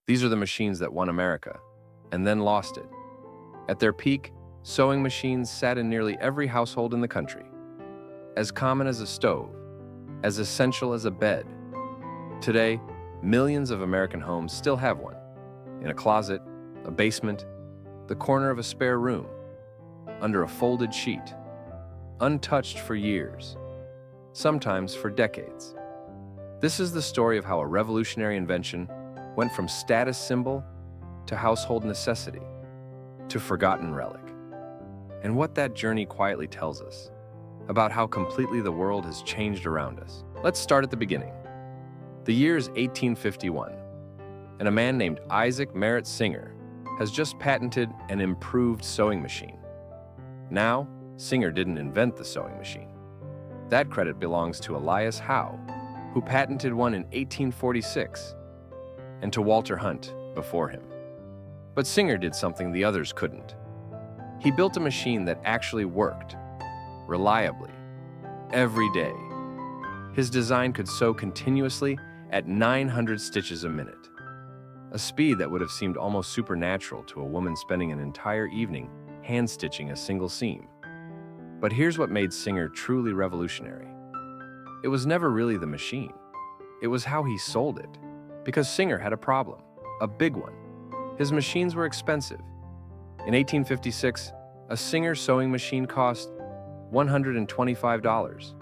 These are the machines that won America, and then lost it. At their peak, sewing machines sat in nearly every household in the country. As common as a stove, as essential as a bed. Today, millions of American homes still have one. In a closet, a basement, the corner of a spare room, under a folded sheet. Untouched for years, sometimes for decades. This is the story of how a revolutionary invention went from status symbol to household necessity, to forgotten relic. And what that journey quietly tells us about how completely the world has changed around us. Let's start at the beginning. The year is 1851, and a man named Isaac Merritt Singer has just patented an improved sewing machine. Now, Singer didn't invent the sewing machine. That credit belongs to Elias Howe, who patented one in 1846, and to Walter Hunt before him. But Singer did something the others couldn't. He built a machine that actually worked, reliably, every day. His design could sew continuously at 900 stitches a minute, a speed that would have seemed almost supernatural to a woman spending an entire evening hand-stitching a single seam. But here's what made Singer truly revolutionary. It was never really the machine. It was how he sold it. Because Singer had a problem, a big one. His machines were expensive. In 1856, a Singer sewing machine cost $125.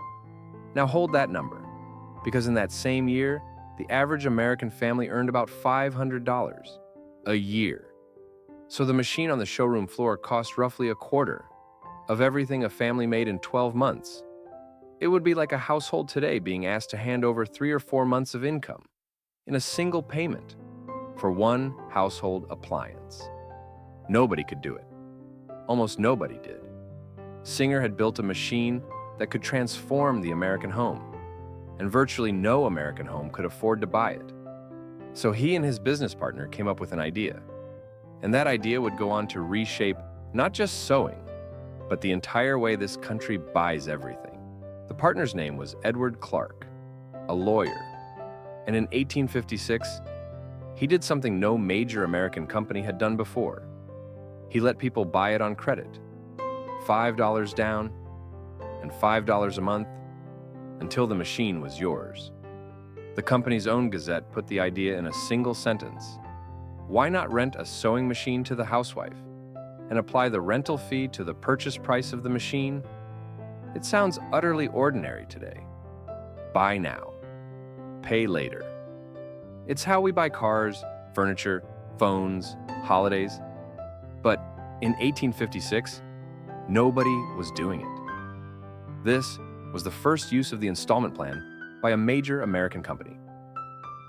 Now hold that number, because in that same year, the average American family earned about $500 a year. So the machine on the showroom floor cost roughly a quarter of everything a family made in 12 months. It would be like a household today being asked to hand over 3 or 4 months of income in a single payment for one household appliance. Nobody could do it. Almost nobody did. Singer had built a machine that could transform the American home, and virtually no American home could afford to buy it. So he and his business partner came up with an idea, and that idea would go on to reshape not just sewing, but the entire way this country buys everything. The partner's name was Edward Clark, a lawyer, and in 1856, he did something no major American company had done before. He let people buy it on credit, $5 down and $5 a month, until the machine was yours. The company's own gazette put the idea in a single sentence. Why not rent a sewing machine to the housewife and apply the rental fee to the purchase price of the machine? It sounds utterly ordinary today. Buy now, pay later. It's how we buy cars, furniture, phones, holidays. But in 1856, nobody was doing it. This was the first use of the installment plan by a major American company.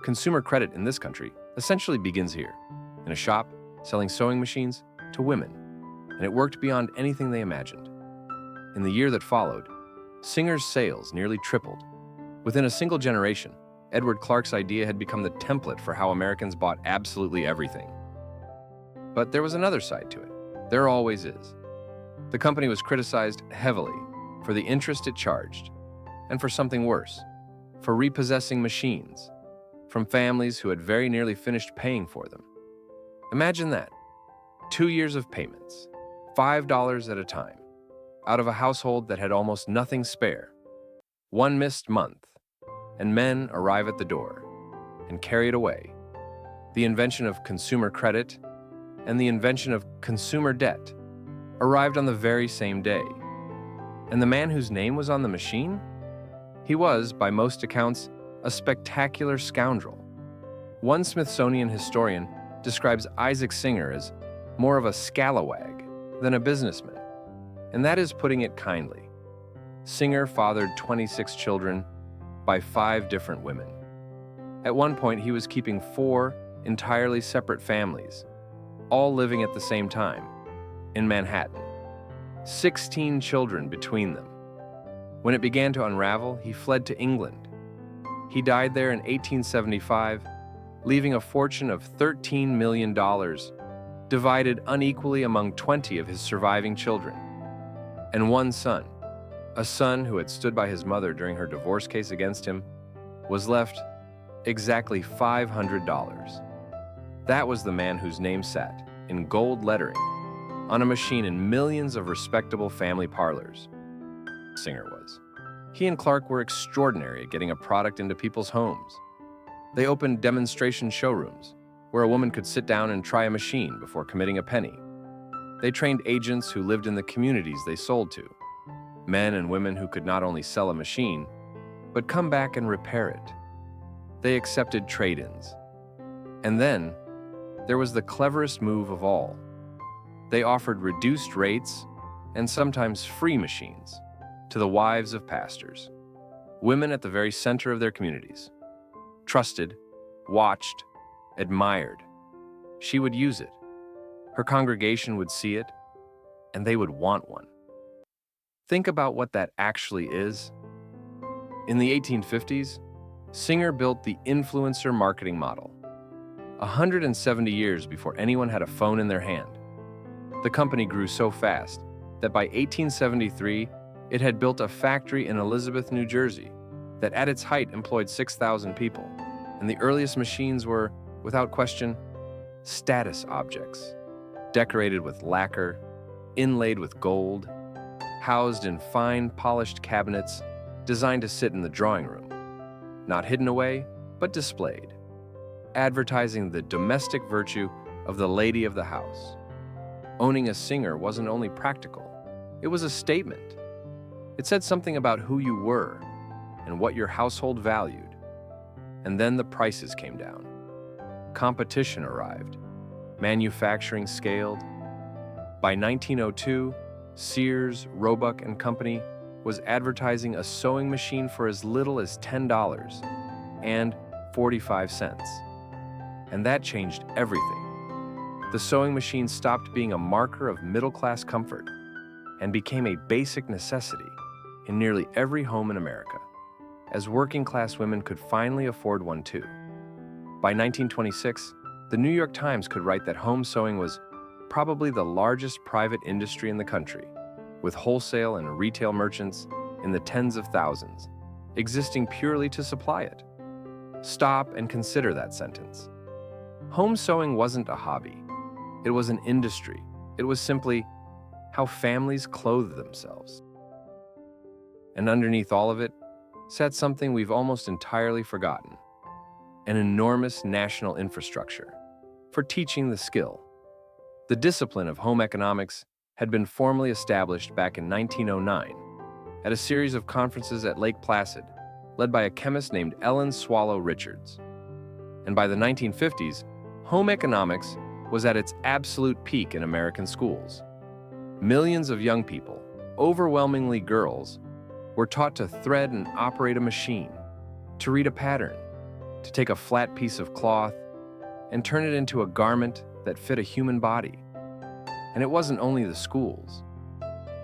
Consumer credit in this country essentially begins here, in a shop selling sewing machines to women, and it worked beyond anything they imagined. In the year that followed, Singer's sales nearly tripled. Within a single generation, Edward Clark's idea had become the template for how Americans bought absolutely everything. But there was another side to it. There always is. The company was criticized heavily for the interest it charged, and for something worse, for repossessing machines from families who had very nearly finished paying for them. Imagine that. 2 years of payments, $5 at a time, out of a household that had almost nothing spare. One missed month, and men arrive at the door and carry it away. The invention of consumer credit and the invention of consumer debt arrived on the very same day. And the man whose name was on the machine? He was, by most accounts, a spectacular scoundrel. One Smithsonian historian describes Isaac Singer as more of a scalawag than a businessman, and that is putting it kindly. Singer fathered 26 children by 5 different women. At one point, he was keeping 4 entirely separate families, all living at the same time, in Manhattan. 16 children between them. When it began to unravel, he fled to England. He died there in 1875, leaving a fortune of $13 million, divided unequally among 20 of his surviving children, and one son, a son who had stood by his mother during her divorce case against him, was left exactly $500. That was the man whose name sat, in gold lettering, on a machine in millions of respectable family parlors. Singer was. He and Clark were extraordinary at getting a product into people's homes. They opened demonstration showrooms, where a woman could sit down and try a machine before committing a penny. They trained agents who lived in the communities they sold to, men and women who could not only sell a machine, but come back and repair it. They accepted trade-ins. And then, there was the cleverest move of all. They offered reduced rates and sometimes free machines to the wives of pastors, women at the very center of their communities. Trusted, watched, admired. She would use it. Her congregation would see it, and they would want one. Think about what that actually is. In the 1850s, Singer built the influencer marketing model, 170 years before anyone had a phone in their hand. The company grew so fast that by 1873, it had built a factory in Elizabeth, New Jersey, that at its height employed 6,000 people, and the earliest machines were, without question, status objects, decorated with lacquer, inlaid with gold, housed in fine, polished cabinets designed to sit in the drawing room, not hidden away, but displayed, advertising the domestic virtue of the lady of the house. Owning a Singer wasn't only practical, it was a statement. It said something about who you were and what your household valued. And then the prices came down. Competition arrived. Manufacturing scaled. By 1902, Sears, Roebuck and Company was advertising a sewing machine for as little as $10 and 45 cents. And that changed everything. The sewing machine stopped being a marker of middle-class comfort and became a basic necessity in nearly every home in America, as working-class women could finally afford one too. By 1926, the New York Times could write that home sewing was probably the largest private industry in the country, with wholesale and retail merchants in the tens of thousands, existing purely to supply it. Stop and consider that sentence. Home sewing wasn't a hobby. It was an industry. It was simply how families clothed themselves. And underneath all of it sat something we've almost entirely forgotten: an enormous national infrastructure for teaching the skill. The discipline of home economics had been formally established back in 1909 at a series of conferences at Lake Placid, led by a chemist named Ellen Swallow Richards. And by the 1950s, home economics was at its absolute peak in American schools. Millions of young people, overwhelmingly girls, were taught to thread and operate a machine, to read a pattern, to take a flat piece of cloth and turn it into a garment that fit a human body. And it wasn't only the schools.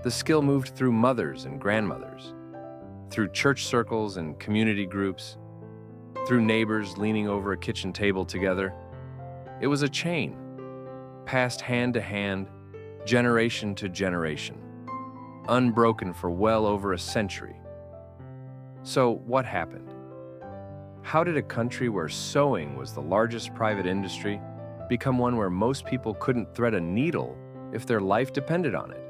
The skill moved through mothers and grandmothers, through church circles and community groups, through neighbors leaning over a kitchen table together. It was a chain, passed hand to hand, generation to generation, unbroken for well over a century. So what happened? How did a country where sewing was the largest private industry become one where most people couldn't thread a needle if their life depended on it?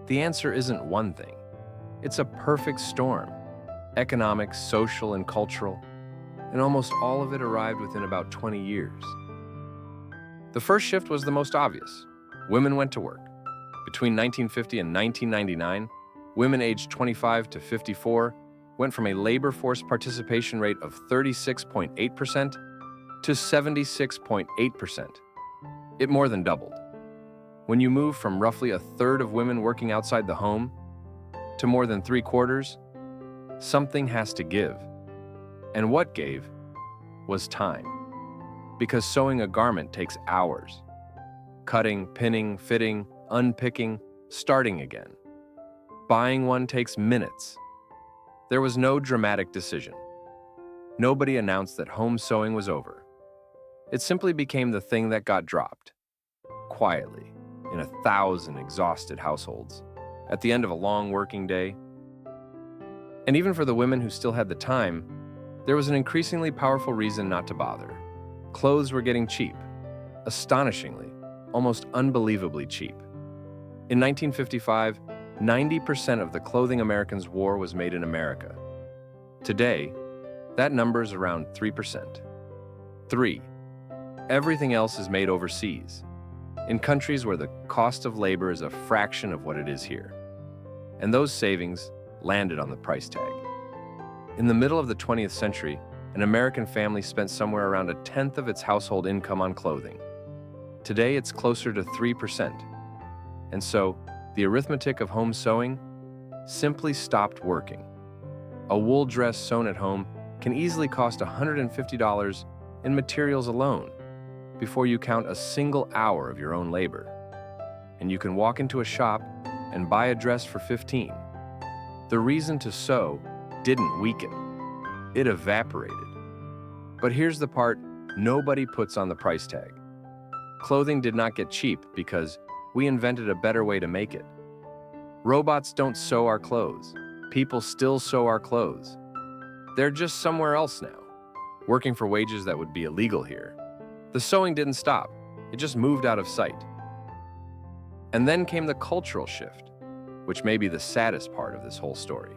The answer isn't one thing. It's a perfect storm: economic, social, and cultural, and almost all of it arrived within about 20 years. The first shift was the most obvious. Women went to work. Between 1950 and 1999, women aged 25 to 54 went from a labor force participation rate of 36.8% to 76.8%. It more than doubled. When you move from roughly a third of women working outside the home to more than 3/4, something has to give. And what gave was time. Because sewing a garment takes hours. Cutting, pinning, fitting, unpicking, starting again. Buying one takes minutes. There was no dramatic decision. Nobody announced that home sewing was over. It simply became the thing that got dropped, quietly, in 1,000 exhausted households, at the end of a long working day. And even for the women who still had the time, there was an increasingly powerful reason not to bother. Clothes were getting cheap, astonishingly, almost unbelievably cheap. In 1955, 90% of the clothing Americans wore was made in America. Today, that number is around 3%. 3. Everything else is made overseas, in countries where the cost of labor is a fraction of what it is here. And those savings landed on the price tag. In the middle of the 20th century, an American family spent somewhere around a tenth of its household income on clothing. Today, it's closer to 3%. And so, the arithmetic of home sewing simply stopped working. A wool dress sewn at home can easily cost $150 in materials alone before you count a single hour of your own labor. And you can walk into a shop and buy a dress for $15. The reason to sew didn't weaken. It evaporated. But here's the part nobody puts on the price tag. Clothing did not get cheap because we invented a better way to make it. Robots don't sew our clothes. People still sew our clothes. They're just somewhere else now, working for wages that would be illegal here. The sewing didn't stop. It just moved out of sight. And then came the cultural shift, which may be the saddest part of this whole story.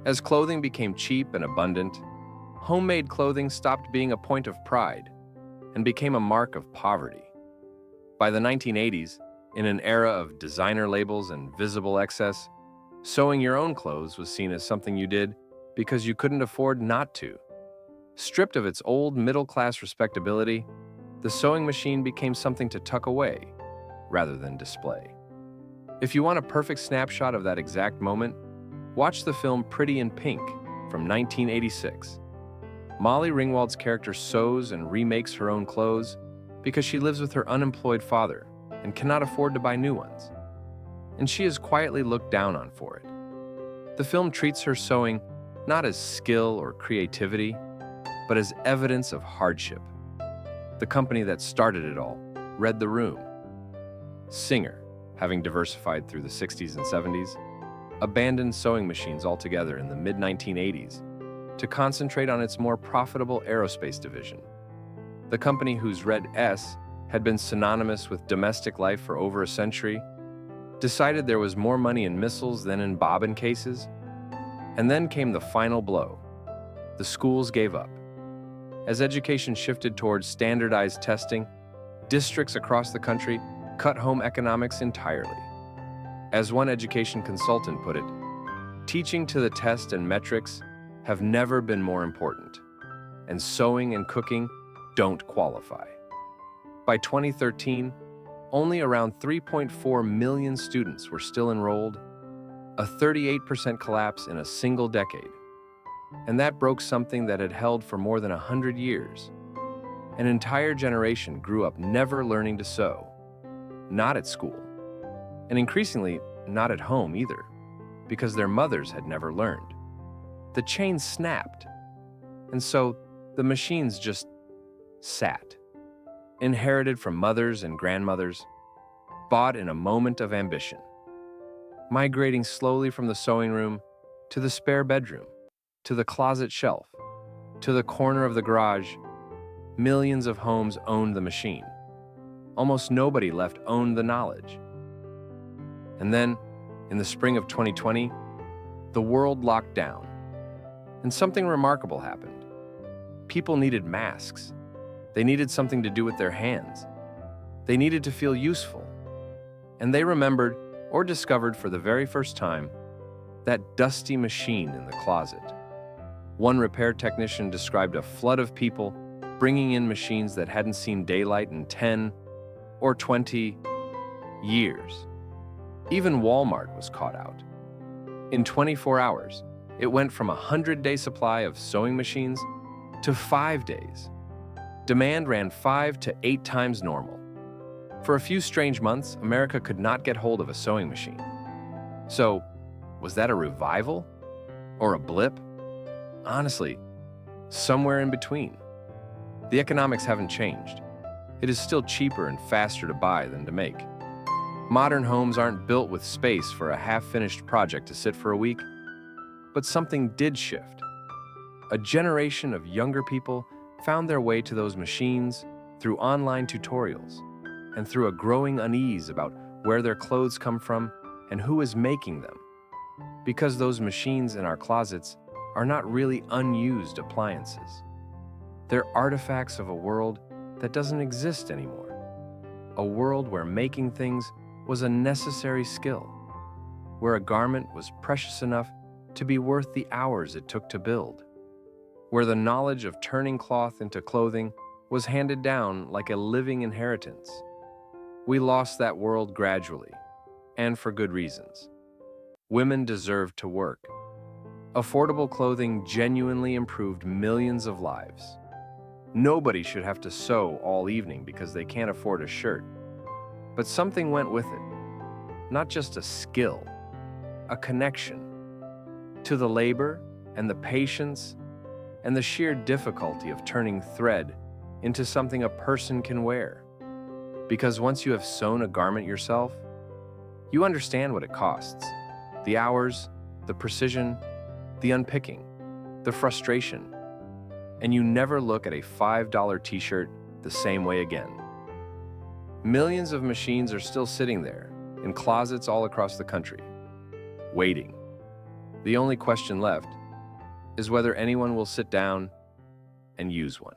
As clothing became cheap and abundant, homemade clothing stopped being a point of pride and became a mark of poverty. By the 1980s, in an era of designer labels and visible excess, sewing your own clothes was seen as something you did because you couldn't afford not to. Stripped of its old middle-class respectability, the sewing machine became something to tuck away rather than display. If you want a perfect snapshot of that exact moment, watch the film Pretty in Pink from 1986. Molly Ringwald's character sews and remakes her own clothes because she lives with her unemployed father and cannot afford to buy new ones. And she is quietly looked down on for it. The film treats her sewing not as skill or creativity, but as evidence of hardship. The company that started it all read the room. Singer, having diversified through the 60s and 70s, abandoned sewing machines altogether in the mid-1980s to concentrate on its more profitable aerospace division. The company whose red S had been synonymous with domestic life for over a century decided there was more money in missiles than in bobbin cases. And then came the final blow. The schools gave up. As education shifted towards standardized testing, districts across the country cut home economics entirely. As one education consultant put it, teaching to the test and metrics have never been more important, and sewing and cooking don't qualify. By 2013, only around 3.4 million students were still enrolled, a 38% collapse in a single decade. And that broke something that had held for more than 100 years. An entire generation grew up never learning to sew, not at school, and increasingly not at home either, because their mothers had never learned. The chain snapped, and so the machines just sat, inherited from mothers and grandmothers, bought in a moment of ambition, migrating slowly from the sewing room to the spare bedroom, to the closet shelf, to the corner of the garage. Millions of homes owned the machine. Almost nobody left owned the knowledge. And then, in the spring of 2020, the world locked down, and something remarkable happened. People needed masks. They needed something to do with their hands. They needed to feel useful. And they remembered, or discovered for the very first time, that dusty machine in the closet. One repair technician described a flood of people bringing in machines that hadn't seen daylight in 10 or 20 years. Even Walmart was caught out. In 24 hours, it went from a 100-day supply of sewing machines to 5 days. Demand ran 5 to 8 times normal. For a few strange months, America could not get hold of a sewing machine. So, was that a revival? Or a blip? Honestly, somewhere in between. The economics haven't changed. It is still cheaper and faster to buy than to make. Modern homes aren't built with space for a half-finished project to sit for a week. But something did shift. A generation of younger people found their way to those machines through online tutorials, and through a growing unease about where their clothes come from and who is making them. Because those machines in our closets are not really unused appliances. They're artifacts of a world that doesn't exist anymore. A world where making things was a necessary skill, where a garment was precious enough to be worth the hours it took to build, where the knowledge of turning cloth into clothing was handed down like a living inheritance. We lost that world gradually, and for good reasons. Women deserved to work. Affordable clothing genuinely improved millions of lives. Nobody should have to sew all evening because they can't afford a shirt. But something went with it. Not just a skill, a connection to the labor and the patience and the sheer difficulty of turning thread into something a person can wear. Because once you have sewn a garment yourself, you understand what it costs. The hours, the precision, the unpicking, the frustration. And you never look at a $5 t-shirt the same way again. Millions of machines are still sitting there in closets all across the country, waiting. The only question left is whether anyone will sit down and use one.